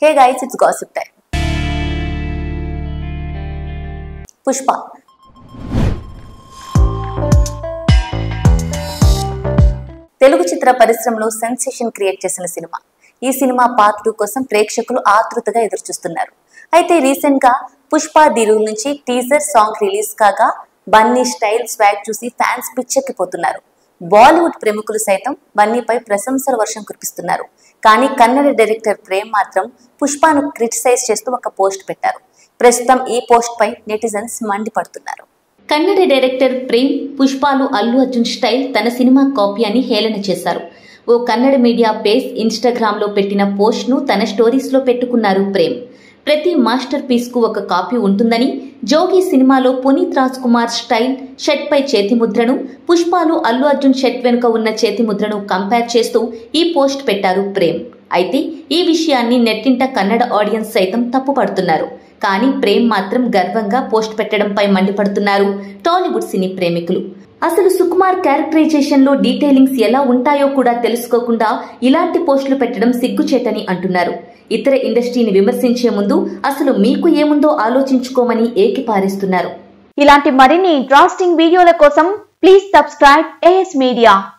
Hey guys, it's gossip time. Pushpa. Telugu చిత్ర పరిశ్రమలో sensation create చేసిన cinema. ఈ సినిమా పార్ట్ 2 కోసం ప్రేక్షకులు ఆతృతగా ఎదురుచూస్తున్నారు. అయితే రీసెంట్ గా పుష్ప ది రూల్ నుంచి టీజర్ సాంగ్ రిలీజ్ కాగా బన్నీ స్టైల్ స్వాగ్ చూసి ఫ్యాన్స్ పిచ్చెక్కిపోతున్నారు. బాలీవుడ్ ప్రముఖులు సైతం బన్నీపై ప్రశంసల వర్షం కురిపిస్తున్నారు. కానీ కన్నడ డైరెక్టర్ ప్రేమ్ మాత్రం పుష్పను క్రిటిసైజ్ చేస్తూ ఒక పోస్ట్ పెట్టారు. ప్రస్తుతం ఈ పోస్ట్ పై నెటిజన్స్ మండిపడుతున్నారు. కన్నడ డైరెక్టర్ ప్రేమ్ పుష్పలు అల్లు అర్జున్ స్టైల్ తన సినిమా కాపీ అని హేళన చేశారు. ఓ కన్నడ మీడియా పేజ్ ఇన్స్టాగ్రామ్ లో పెట్టిన పోస్ట్ ను తన స్టోరీస్ లో పెట్టుకున్నారు ప్రేమ్. ప్రతి మాస్టర్ పీస్ కు ఒక కాపీ ఉంటుందని, జోగి సినిమాలో పునీత్ రాజ్ కుమార్ స్టైల్ షర్ట్ పై చేతి ముద్రను, పుష్పలు అల్లు అర్జున్ షర్ట్ వెనుక ఉన్న చేతి ముద్రను కంపేర్ చేస్తూ ఈ పోస్ట్ పెట్టారు ప్రేమ్. అయితే ఈ విషయాన్ని నెట్టింట కన్నడ ఆడియన్స్ సైతం తప్పుపడుతున్నారు. కానీ ప్రేమ్ మాత్రం గర్వంగా పోస్ట్ పెట్టడంపై మండిపడుతున్నారు టాలీవుడ్ సినీ ప్రేమికులు. అసలు సుకుమార్ క్యారెక్టరైజేషన్ లో డీటెయిలింగ్స్ ఎలా ఉంటాయో కూడా తెలుసుకోకుండా ఇలాంటి పోస్టులు పెట్టడం సిగ్గుచేటని అంటున్నారు. ఇతర ఇండస్ట్రీని విమర్శించే ముందు అసలు మీకు ఏముందో ఆలోచించుకోమని ఏకిపారేస్తున్నారు. ఇలాంటి మరిన్ని ఇంట్రెస్టింగ్ వీడియోల కోసం ప్లీజ్ సబ్స్క్రైబ్ AS Media.